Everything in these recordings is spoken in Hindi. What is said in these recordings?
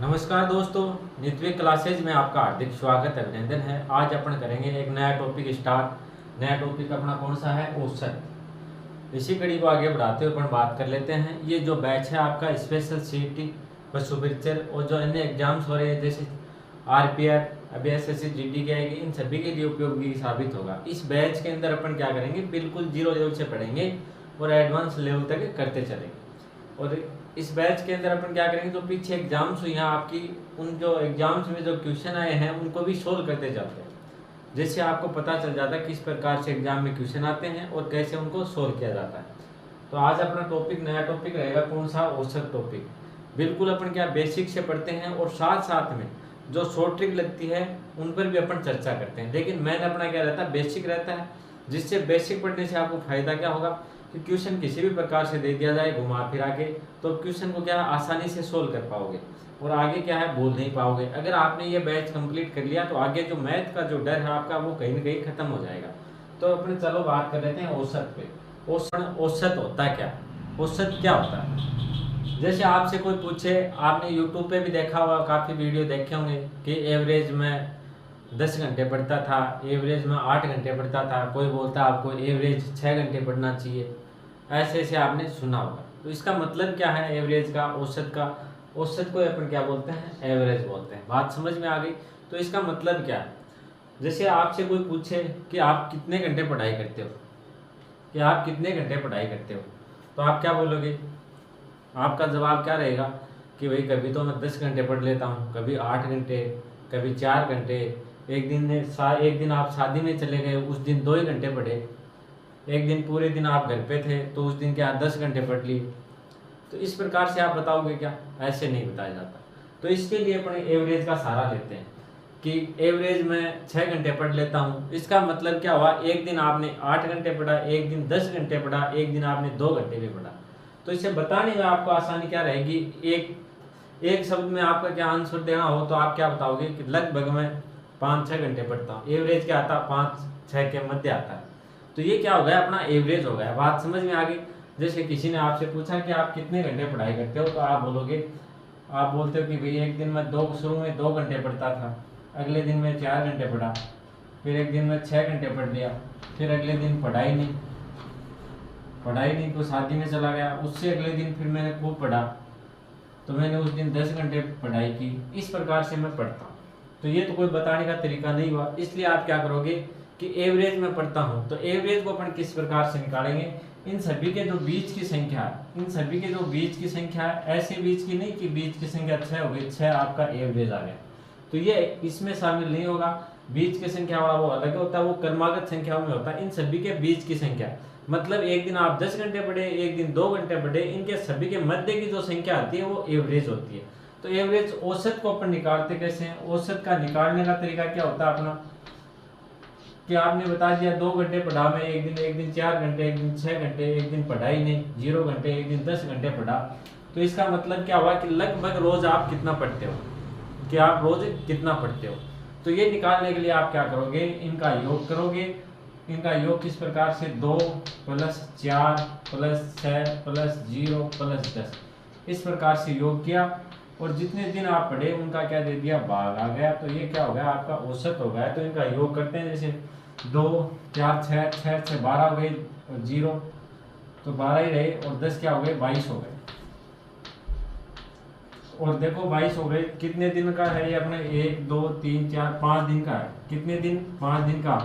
नमस्कार दोस्तों, नित्य क्लासेज में आपका हार्दिक स्वागत अभिनंदन है। आज अपन करेंगे एक नया टॉपिक स्टार्ट। नया टॉपिक अपना कौन सा है? औसत। इसी कड़ी को आगे बढ़ाते हुए अपन बात कर लेते हैं। ये जो बैच है आपका स्पेशल सीटी पशु पिक्चर और जो अन्य एग्जाम्स हो रहे हैं जैसे आरपीआर, अभी एसएससी जीडी की आएगी, इन सभी के लिए उपयोगी साबित होगा। इस बैच के अंदर अपन क्या करेंगे, बिल्कुल जीरो लेवल से पढ़ेंगे और एडवांस लेवल तक करते चलेंगे। और इस बैच के अंदर अपन क्या करेंगे, जो पीछे एग्जाम्स हुई हैं आपकी, उन जो एग्जाम्स में जो क्वेश्चन आए हैं उनको भी सोल्व करते जाते हैं, जिससे आपको पता चल जाता है किस प्रकार से एग्जाम में क्वेश्चन आते हैं और कैसे उनको सोल्व किया जाता है। तो आज अपना टॉपिक नया टॉपिक रहेगा कौन सा? औसत टॉपिक। बिल्कुल अपन क्या बेसिक से पढ़ते हैं और साथ साथ में जो शॉर्ट ट्रिक लगती है उन पर भी अपन चर्चा करते हैं। लेकिन मेन अपना क्या रहता है? बेसिक रहता है, जिससे बेसिक पढ़ने से आपको फायदा क्या होगा कि क्वेश्चन किसी भी प्रकार से दे दिया जाए घुमा फिरा के, तो क्वेश्चन को क्या आसानी से सोल्व कर पाओगे और आगे क्या है भूल नहीं पाओगे। अगर आपने ये बैच कंप्लीट कर लिया तो आगे जो मैथ का जो डर है आपका वो कहीं ना कहीं खत्म हो जाएगा। तो अपने चलो बात कर लेते हैं औसत पे। औसत होता है क्या? औसत क्या होता है? जैसे आपसे कोई पूछे, आपने यूट्यूब पे भी देखा होगा, काफ़ी वीडियो देखे होंगे कि एवरेज में 10 घंटे पढ़ता था, एवरेज में 8 घंटे पढ़ता था, कोई बोलता है आपको एवरेज 6 घंटे पढ़ना चाहिए। ऐसे ऐसे आपने सुना होगा। तो इसका मतलब क्या है एवरेज का, औसत का? औसत को अपन क्या बोलते हैं? एवरेज बोलते हैं। बात समझ में आ गई? तो इसका मतलब क्या है? जैसे आपसे कोई पूछे कि आप कितने घंटे पढ़ाई करते हो, कि आप कितने घंटे पढ़ाई करते हो, तो आप क्या बोलोगे? आपका जवाब क्या रहेगा कि भाई कभी तो मैं 10 घंटे पढ़ लेता हूँ, कभी 8 घंटे, कभी 4 घंटे। एक दिन आप शादी में चले गए, उस दिन 2 ही घंटे पढ़े। एक दिन पूरे दिन आप घर पे थे तो उस दिन क्या 10 घंटे पढ़ लिए। तो इस प्रकार से आप बताओगे क्या? ऐसे नहीं बताया जाता। तो इसके लिए अपन एवरेज का सहारा लेते हैं कि एवरेज में 6 घंटे पढ़ लेता हूँ। इसका मतलब क्या हुआ? एक दिन आपने 8 घंटे पढ़ा, एक दिन 10 घंटे पढ़ा, एक दिन आपने 2 घंटे भी पढ़ा। तो इसे बताने में आपको आसानी क्या रहेगी? एक शब्द में आपका क्या आंसर देना हो तो आप क्या बताओगे कि लगभग मैं 5-6 घंटे पढ़ता हूँ। एवरेज क्या आता है? 5-6 के मध्य आता है। तो ये क्या हो गया? अपना एवरेज हो गया। बात समझ में आ गई? जैसे किसी ने आपसे पूछा कि आप कितने घंटे पढ़ाई करते हो, तो आप बोलते हो कि भाई एक दिन मैं शुरू में 2 घंटे पढ़ता था, अगले दिन मैं 4 घंटे पढ़ा, फिर एक दिन मैं 6 घंटे पढ़ लिया, फिर अगले दिन पढ़ाई नहीं तो शादी में चला गया, उससे अगले दिन फिर मैंने खूब पढ़ा, तो मैंने उस दिन 10 घंटे पढ़ाई की। इस प्रकार से मैं पढ़ता हूँ। तो ये तो कोई बताने का तरीका नहीं हुआ। इसलिए आप क्या करोगे कि एवरेज में पढ़ता हूँ। तो एवरेज को अपन किस प्रकार से निकालेंगे? इन सभी के जो बीच की संख्या है, ऐसे बीच की नहीं कि बीच की संख्या 6 हो गई, 6 आपका एवरेज आ गया, तो ये इसमें शामिल नहीं होगा। बीच की संख्या वाला वो अलग होता है, वो क्रमागत संख्याओं में होता है। इन सभी के बीच की संख्या मतलब एक दिन आप 10 घंटे पढ़े, एक दिन 2 घंटे पढ़े, इनके सभी के मध्य की जो संख्या आती है वो एवरेज होती है। तो एवरेज औसत को अपन निकालते कैसे हैं? औसत का निकालने का तरीका क्या होता है अपना कि आपने बता दिया 2 घंटे पढ़ा मैं, एक दिन 4 घंटे, एक दिन 6 घंटे, एक दिन पढ़ाई नहीं 0 घंटे, एक दिन 10 घंटे पढ़ा। तो इसका मतलब क्या हुआ कि लगभग रोज आप कितना पढ़ते हो, कि आप रोज कितना पढ़ते हो। तो ये निकालने के लिए आप क्या करोगे? इनका योग करोगे। इनका योग किस प्रकार से? 2 + 4 + 6 + 0 + 10, इस प्रकार से योग किया और जितने दिन आप पढ़े उनका क्या दे दिया? भाग आ गया। तो ये क्या हो गया? आपका औसत हो गया। तो इनका योग करते हैं। जैसे 2 4 6 6 6 12 हो गए और 0 तो 12 ही रहे और 10 क्या हो गए? 22 हो गए। और देखो 22 हो गए। कितने दिन का है ये अपने? 1 2 3 4 5 दिन का है। कितने दिन? 5 दिन का।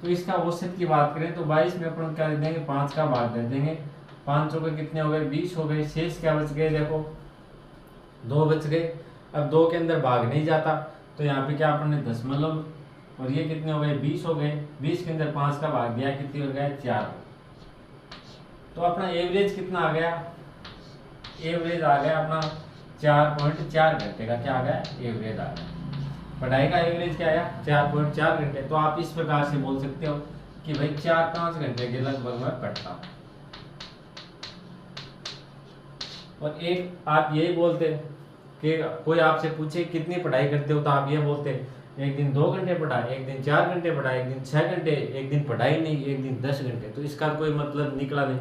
तो इसका औसत की बात करें तो 22 में अपन क्या दे देंगे? 5 का भाग दे देंगे। 500 के कितने हो गए? 20 हो गए। शेष क्या बच गए? देखो 2 बच गए। अब 2 के अंदर भाग नहीं जाता तो यहाँ पे क्या अपन ने दशमलव, और ये कितने हो गए? 20 हो गए। 20 के अंदर 5 का भाग दिया, कितनी हो गया? 4। तो अपना एवरेज कितना आ गया? एवरेज आ गया अपना 4.4 घंटे का। क्या आ गया? एवरेज आ गया। पढ़ाई का एवरेज क्या आया? 4.4 घंटे। तो आप इस प्रकार से बोल सकते हो कि भाई 4-5 घंटे के लगभग मैं पढ़ता हूँ। और एक आप यही बोलते कि कोई आपसे पूछे कितनी पढ़ाई करते हो, तो आप ये बोलते एक दिन 2 घंटे पढ़ा, एक दिन 4 घंटे पढ़ा, एक दिन 6 घंटे, एक दिन पढ़ाई नहीं, एक दिन 10 घंटे। तो इसका कोई मतलब निकला नहीं।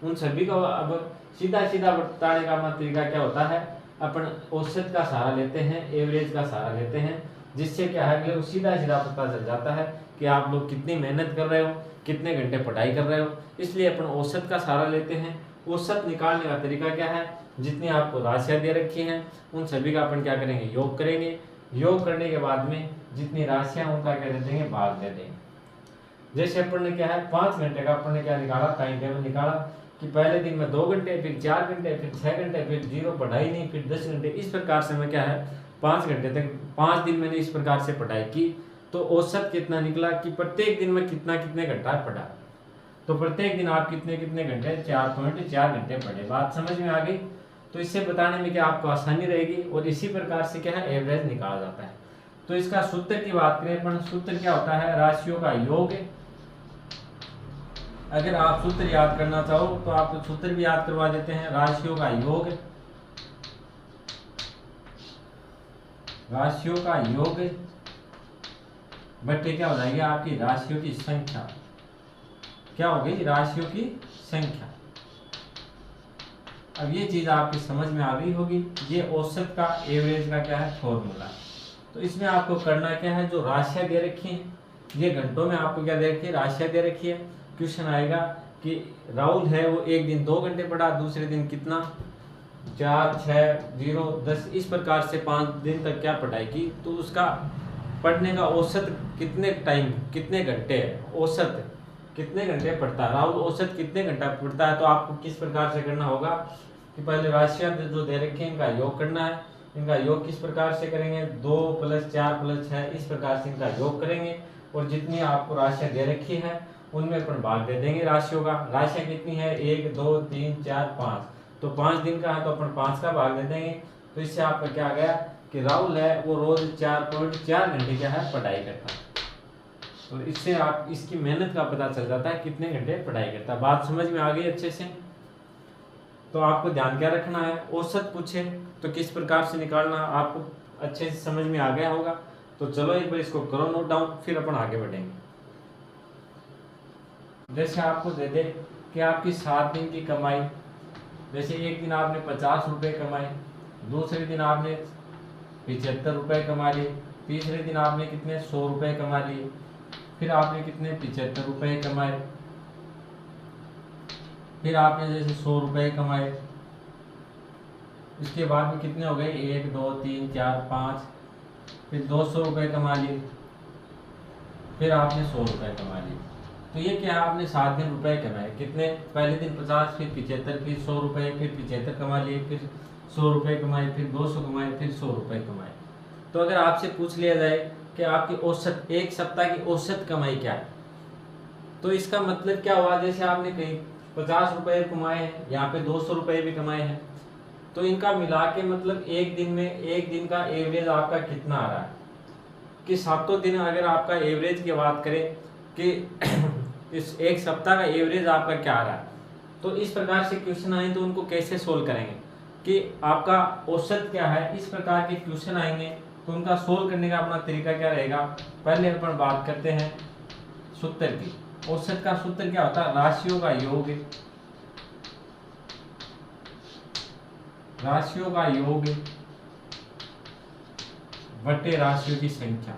उन सभी को अब सीधा सीधा बताने का तरीका क्या होता है अपन औसत का सहारा लेते हैं, एवरेज का सहारा लेते हैं, जिससे क्या है कि सीधा सीधा पता चल जाता है कि आप लोग कितनी मेहनत कर रहे हो, कितने घंटे पढ़ाई कर रहे हो। इसलिए अपन औसत का सहारा लेते हैं। औसत निकालने का तरीका क्या है, जितनी आपको राशियाँ दे रखी हैं उन सभी का अपन क्या करेंगे, योग करेंगे। योग करने के बाद में जितनी राशियाँ उनका क्या दे देंगे, भाग दे देंगे। जैसे अपन ने क्या है 5 घंटे का अपन ने क्या निकाला, टाइम टेबल निकाला कि पहले दिन में 2 घंटे, फिर 4 घंटे, फिर 6 घंटे, फिर 0 पढ़ाई नहीं, फिर 10 घंटे। इस प्रकार से मैं क्या है 5 घंटे तक 5 दिन मैंने इस प्रकार से पढ़ाई की। तो औसत कितना निकला कि प्रत्येक दिन में कितना कितने घंटा पढ़ा। तो प्रत्येक दिन आप कितने कितने घंटे, 4.4 घंटे पढ़े। बात समझ में आ गई। तो इससे बताने में क्या आपको आसानी रहेगी और इसी प्रकार से क्या है एवरेज निकाला जाता है। तो इसका सूत्र की बात करें अपन, सूत्र क्या होता है, राशियों का योग। अगर आप सूत्र याद करना चाहो तो आपको सूत्र भी याद करवा देते हैं। राशियों का योग, राशियों का योग बट्टे क्या हो जाएगी आपकी राशियों की संख्या। क्या हो गई, राशियों की संख्या। अब ये चीज आपकी समझ में आ गई होगी। ये औसत का, एवरेज का क्या है फॉर्मूला। तो इसमें आपको करना क्या है, जो राशियां दे रखी हैं, ये घंटों में आपको क्या दे रखी है, राशियां दे रखी है। क्वेश्चन आएगा कि राहुल है वो एक दिन 2 घंटे पढ़ा, दूसरे दिन कितना, 4, 6, 0, 10, इस प्रकार से 5 दिन तक क्या पढ़ाई की। तो उसका पढ़ने का औसत कितने टाइम, कितने घंटे है, औसत कितने घंटे पढ़ता है राहुल, औसत कितने घंटा पढ़ता है। तो आपको किस प्रकार से करना होगा कि पहले राशियां जो दे रखी हैं इनका योग करना है। इनका योग किस प्रकार से करेंगे, 2 + 4 + 6 इस प्रकार से इनका योग करेंगे। और जितनी आपको राशियां दे रखी है उनमें अपन भाग दे देंगे राशियों का। राशियां कितनी है, 1, 2, 3, 4, 5। तो 5 दिन का है तो अपन 5 का भाग दे देंगे। तो इससे आपका क्या आ गया कि राहुल है वो रोज 4.4 घंटे क्या है पढ़ाई करता है। तो इससे आप इसकी मेहनत का पता चल जाता है कितने घंटे पढ़ाई करता है। बात समझ में आ गई अच्छे से। तो आपको ध्यान क्या रखना है, औसत पूछे तो किस प्रकार से निकालना आपको अच्छे से समझ में आ गया होगा। तो चलो एक बार इसको करो नोट डाउन, फिर अपन आगे बढ़ेंगे। जैसे आपको दे दे कि आपकी 7 दिन की कमाई, जैसे एक दिन आपने 50 रुपये कमाए, दूसरे दिन आपने 75 रुपये कमा लिए, तीसरे दिन आपने कितने 100 रुपये कमा लिए, फिर आपने कितने 75 रुपये कमाए, फिर आपने जैसे 100 रुपये कमाए, इसके बाद में कितने हो गए 1, 2, 3, 4, 5, फिर 200 रुपये कमा लिए, फिर आपने 100 रुपये कमा लिए। तो ये क्या आपने 7 दिन रुपए कमाए, कितने, पहले दिन 50, फिर 75, फिर 100 रुपये, फिर 75 कमा लिए, फिर 100 रुपये कमाए, फिर 200 कमाए, फिर 100 रुपये कमाए। तो अगर आपसे पूछ लिया जाए कि आपकी औसत, एक सप्ताह की औसत कमाई क्या है, तो इसका मतलब क्या हुआ, जैसे आपने कहीं 50 रुपये कमाए हैं, यहाँ पे 200 रुपये भी कमाए हैं, तो इनका मिला के मतलब एक दिन में, एक दिन का एवरेज आपका कितना आ रहा है कि 7 दिन अगर आपका एवरेज की बात करें कि इस एक सप्ताह का एवरेज आपका क्या आ रहा है। तो इस प्रकार से क्वेश्चन आए तो उनको कैसे सोल्व करेंगे कि आपका औसत क्या है, इस प्रकार के क्वेश्चन आएंगे तो उनका सोल्व करने का अपना तरीका क्या रहेगा। पहले अपन बात करते हैं सूत्र की। औसत का सूत्र क्या होता है, राशियों का योग, राशियों का योग बटे राशियों की संख्या।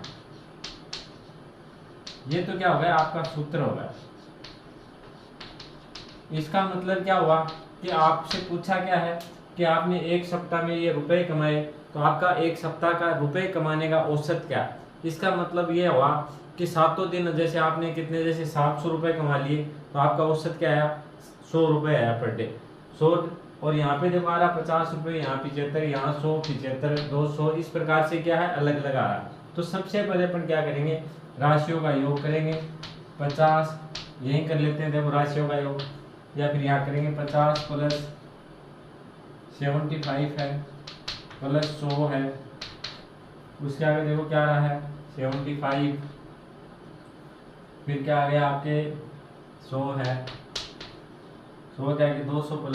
ये तो क्या हो गया आपका सूत्र हो गया। इसका मतलब क्या हुआ कि आपसे पूछा क्या है कि आपने एक सप्ताह में ये रुपए कमाए, तो आपका एक सप्ताह का रुपए कमाने का औसत क्या है। इसका मतलब ये हुआ कि 7 दिन जैसे आपने कितने, जैसे 700 रुपये कमा लिए, तो आपका औसत क्या आया 100 रुपये आया पर डे, 100। और यहाँ पे देखो आ रहा 50 रुपये, यहाँ 75, यहाँ 100, 75, 200, इस प्रकार से क्या है अलग अलग आ रहा है। तो सबसे पहले अपन क्या करेंगे, राशियों का योग करेंगे। 50 यहीं कर लेते हैं, देखो राशियों का योग, या फिर यहाँ करेंगे 50 + 75 है प्लस 100 है, उसके आगे देखो क्या आ रहा है 75, फिर क्या आ गया आपके 100 है, 100 क्या 200 +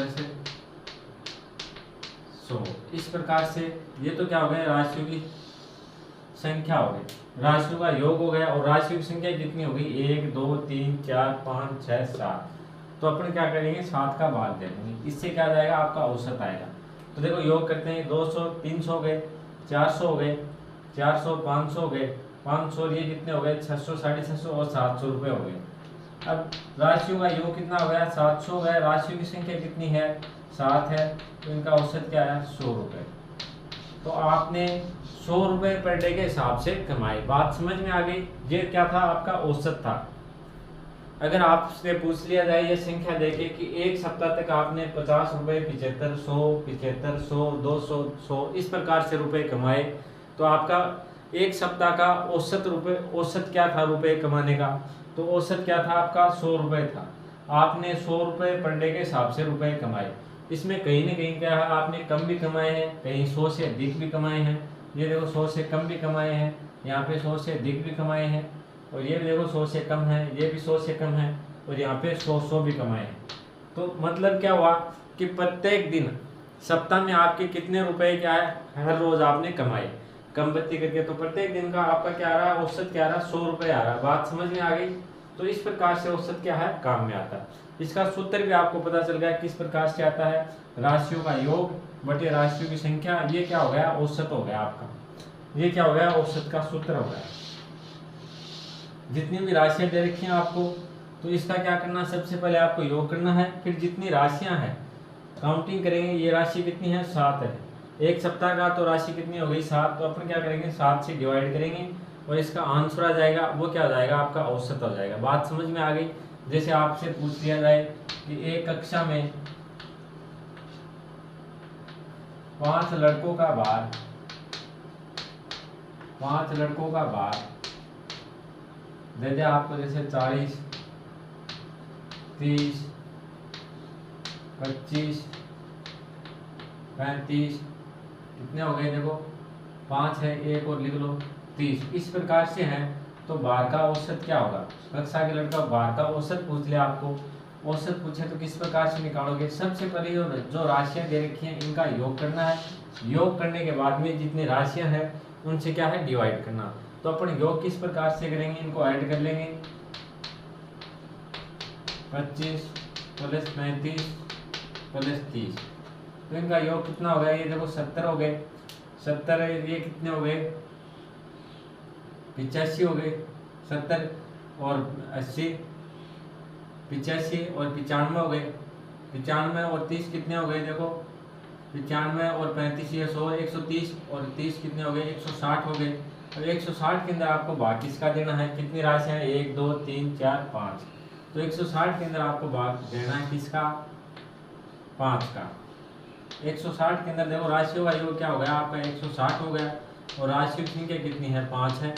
100। इस प्रकार से ये तो क्या हो गया राशियों की संख्या हो गई, राशियों का योग हो गया। और राशियों की संख्या कितनी हो गई 1, 2, 3, 4, 5, 6, 7। तो अपन क्या करेंगे 7 का भाग दे देंगे, इससे क्या आ जाएगा आपका औसत आएगा। तो देखो योग करते हैं, 200 300 हो गए, 400 हो गए, 400 500 हो गए, 500 ये कितने हो गए, 600 650 और 700 रुपये हो गए। अब राशियों का योग कितना हो गया, 700 हो गया। राशियों की संख्या कितनी है, 7 है, तो इनका औसत क्या है, 100 रुपये। तो आपने 100 रुपये पर डे के हिसाब से कमाए। बात समझ में आ गई। ये क्या था, आपका औसत था। अगर आपसे पूछ लिया जाए ये संख्या देके कि एक सप्ताह तक आपने 50 रुपये, 75 100 200 100 इस प्रकार से रुपए कमाए, तो आपका एक सप्ताह का औसत क्या था रुपए कमाने का, तो औसत क्या था आपका, 100 रुपये था। आपने 100 रुपये पर डे के हिसाब से रुपए कमाए। इसमें कहीं ना कहीं क्या है, आपने कम भी कमाए हैं, कहीं 100 से अधिक भी कमाए हैं। ये देखो 100 से कम भी कमाए हैं, यहाँ पे 100 से अधिक भी कमाए हैं, और ये भी देखो 100 से कम है, ये भी 100 से कम है, और यहाँ पे 100 भी कमाए हैं। तो मतलब क्या हुआ कि प्रत्येक दिन सप्ताह में आपके कितने रुपए क्या है, हर रोज आपने कमाए कम बत्ती करके। तो प्रत्येक दिन का आपका क्या आ रहा है, औसत क्या आ रहा है, 100 रुपये आ रहा है। बात समझ में आ गई। तो इस प्रकार से औसत क्या है, काम में आता है। इसका सूत्र भी आपको पता चल गया किस प्रकार से आता है, राशियों का योग बटे राशियों की संख्या। ये क्या हो गया, औसत हो गया आपका। ये क्या हो गया, औसत का सूत्र हो गया। जितनी भी राशियां दे रखी हैं आपको, तो इसका क्या करना, सबसे पहले आपको योग करना है, फिर जितनी राशियां हैं काउंटिंग करेंगे। ये राशि कितनी है, 7 है। एक सप्ताह का तो राशि कितनी हो गई, 7। तो अपन क्या करेंगे, 7 से डिवाइड करेंगे, और इसका आंसर आ जाएगा, वो क्या हो जाएगा, आपका औसत हो जाएगा। बात समझ में आ गई। जैसे आपसे पूछ लिया जाए कि एक कक्षा में 5 लड़कों का भार, 5 लड़कों का भार दे दे आपको, जैसे 40 30 25 35 कितने हो गए, देखो 5 है, एक और लिख लो 30। इस प्रकार से है। तो भार का औसत क्या होगा, कक्षा के लड़का भार का औसत पूछ ले आपको, औसत पूछे तो किस प्रकार से निकालोगे। सबसे पहले जो राशियां दे रखी हैं इनका योग करना है। योग करने के बाद में जितनी राशियां हैं उनसे क्या है, डिवाइड करना। तो अपन योग किस प्रकार से करेंगे, इनको ऐड कर लेंगे, 25 प्लस 35 प्लस 30। तो इनका योग कितना हो गया, ये देखो 70 हो गए। 70 ये कितने हो गए, 85 हो गए। 70 और 80 85 और 95 हो गए। 95 और 30 कितने हो गए, देखो 95 और 35 ये 100 130, और 30 कितने हो गए, 160 हो गए। अब 160 के अंदर आपको भाग किसका देना है, कितनी राशियां हैं, 1 2 3 4 5। तो 160 के अंदर आपको भाग देना है किसका, 5 का। 160 के अंदर देखो राशियों का योग क्या हो गया आपका, 160 हो गया, और राशियों की संख्या कितनी है, 5 है।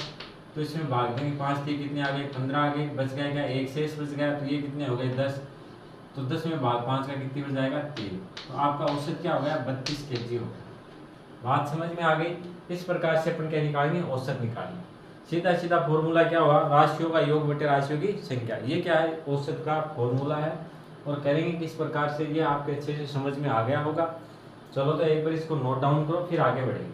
तो इसमें भाग देंगे, 5 के कितने आ गए, 15 आ गए, बच गया क्या, एक शेष बच गया। तो ये कितने हो गए, 10। तो 10 में भाग 5 का कितनी बच जाएगा, 3। तो आपका औसत क्या हो गया, 32 kg हो गया। बात समझ में आ गई। इस प्रकार से अपन क्या निकालेंगे, औसत निकालेंगे। सीधा सीधा फॉर्मूला क्या हुआ, राशियों का योग बटे राशियों की संख्या। ये क्या है, औसत का फॉर्मूला है। और करेंगे किस प्रकार से, ये आपके अच्छे से समझ में आ गया होगा। चलो तो एक बार इसको नोट डाउन करो, फिर आगे बढ़ेंगे।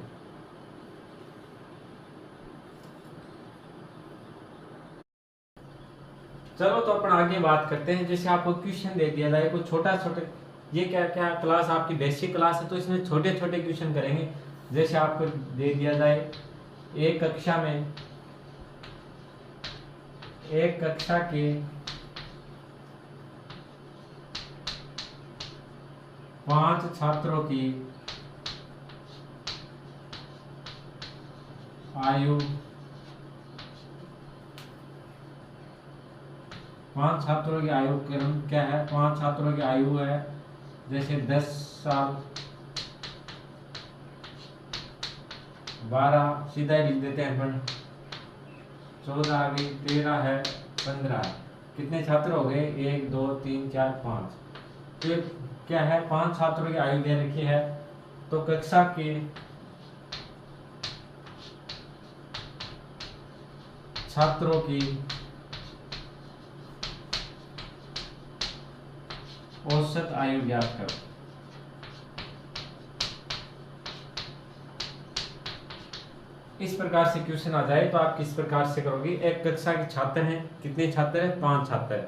चलो तो अपन आगे बात करते हैं। जैसे आपको क्वेश्चन दे दिया जाए कुछ छोटा छोटे, ये क्या क्या क्लास आपकी बेसिक क्लास है, तो इसमें छोटे छोटे क्वेश्चन करेंगे। जैसे आपको दे दिया जाए एक कक्षा में, एक कक्षा के 5 छात्रों की आयु, 5 छात्रों की आयु क्रम क्या है, 5 छात्रों की आयु है जैसे 10 साल, 12 सीधा ही लिख देते हैं अपन, 14 आ गई, 13 है, 15। कितने छात्र हो गए, 1 2 3 4 5। तो क्या है, 5 छात्रों की आयु दे रखी है। तो कक्षा के छात्रों की औसत आयु ज्ञात करो। इस प्रकार से क्वेश्चन आ जाए तो आप किस प्रकार से करोगे। एक कक्षा के छात्र हैं, कितने छात्र हैं, 5 छात्र हैं।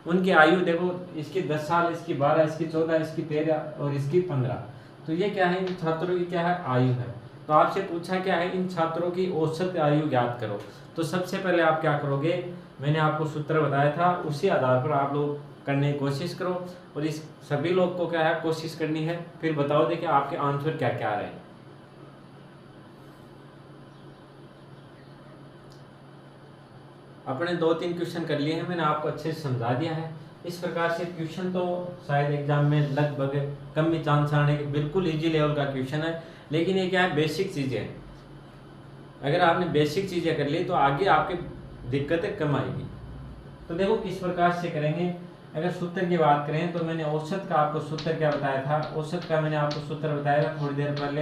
उनकी आयु देखो, इसकी 10 साल, इसकी 12, इसकी 14, इसकी 13 और इसकी 15। तो ये क्या है, इन छात्रों की क्या है, आयु है। तो आपसे पूछा क्या है, इन छात्रों की औसत आयु ज्ञात करो। तो सबसे पहले आप क्या करोगे, मैंने आपको सूत्र बताया था, उसी आधार पर आप लोग करने की कोशिश करो, और इस सभी लोग को क्या है कोशिश करनी है, फिर बताओ देखिए आपके आंसर क्या क्या रहे। अपने 2-3 क्वेश्चन कर लिए हैं, मैंने आपको अच्छे से समझा दिया है। इस प्रकार से क्वेश्चन तो शायद एग्जाम में लगभग कम ही चांस आने के, बिल्कुल इजी लेवल का क्वेश्चन है, लेकिन ये क्या है, बेसिक चीज़ें हैं। अगर आपने बेसिक चीज़ें कर ली तो आगे आपकी दिक्कतें कम आएगी। तो देखो किस प्रकार से करेंगे। अगर सूत्र की बात करें तो मैंने औसत का आपको सूत्र क्या बताया था, औसत का मैंने आपको सूत्र बताया था थोड़ी देर पहले,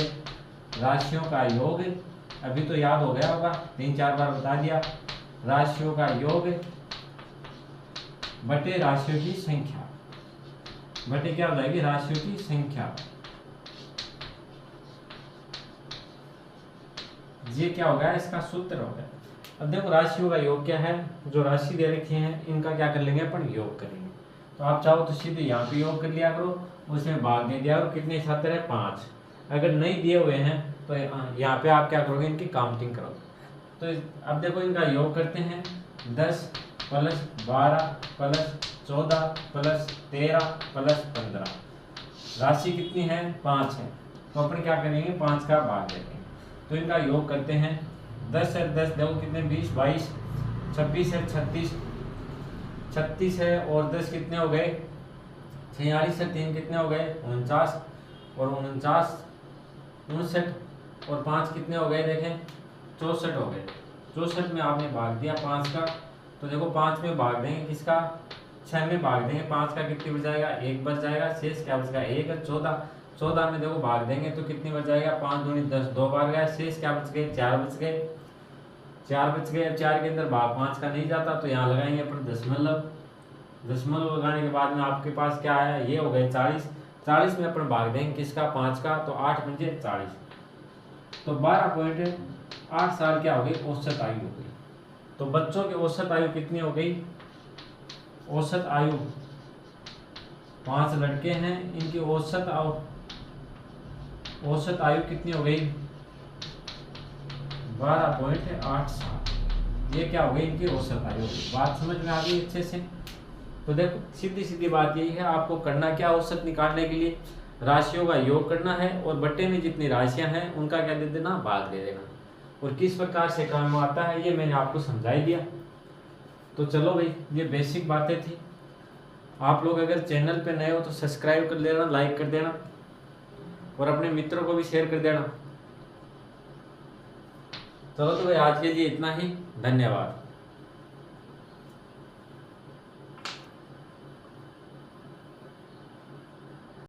राशियों का योग, अभी तो याद हो गया होगा, 3-4 बार बता दिया। राशियों का योग बटे राशियों की संख्या, बटे क्या हो जाएगी, राशियों की संख्या। ये क्या होगा, इसका सूत्र होगा। अब देखो राशियों का योग क्या है, जो राशि दे रखी है इनका क्या कर लेंगे अपन, योग करेंगे। तो आप चाहो तो सीधे यहाँ पे योग कर लिया करो, उसमें भाग दे दिया करो, कितने छात्र है, 5। अगर नहीं दिए हुए हैं तो यहाँ पे आप क्या करोगे, इनकी काउंटिंग करोगे। तो अब देखो इनका योग करते हैं, 10 + 12 + 14 + 13 + 15, राशि कितनी है, 5 है। तो अपन क्या करेंगे, 5 का भाग देंगे। तो इनका योग करते हैं, 10 है 10, देखो कितने, 20 22, 26 है 36, 36 है और 10 कितने हो गए, 46 है, 3 कितने हो गए, 49, और 49 59, और 5 कितने हो गए, देखें 64 हो गए। 64 में आपने भाग दिया 5 का, तो देखो 5 में भाग देंगे किसका, 6 में भाग देंगे 5 का, कितनी बच जाएगा, 1 बच जाएगा, शेष क्या बच गया, 1 है। 14 में देखो भाग देंगे तो कितनी बच जाएगा, 5 दूनी 10, 2 बार गया, शेष क्या बच गए, 4 बच गए, 4 बच गए। अब 4 के अंदर भाग 5 का नहीं जाता, तो यहाँ लगाएंगे अपन दशमलव, दशमलव लगाने के बाद में आपके पास क्या आया, ये हो गए 40, 40 में अपन भाग देंगे किसका, 5 का, तो 8 × 40, तो 12.8 साल क्या हो गई, औसत आयु हो गई। तो बच्चों की औसत आयु कितनी हो गई, औसत आयु, 5 लड़के हैं, इनकी औसत आयु कितनी हो गई, 12.8 साल। ये क्या हो गई, इनकी औसत आयु। बात समझ में आ गई अच्छे से। तो देखो सीधी सीधी बात यही है, आपको करना क्या, औसत निकालने के लिए राशियों का योग करना है, और बट्टे में जितनी राशियां हैं उनका क्या दे देना, भाग दे देना। और किस प्रकार से काम आता है ये मैंने आपको समझा ही दिया। तो चलो भाई, ये बेसिक बातें थी। आप लोग अगर चैनल पे नए हो तो सब्सक्राइब कर देना, लाइक कर देना, और अपने मित्रों को भी शेयर कर देना। चलो तो भाई आज के लिए इतना ही, धन्यवाद।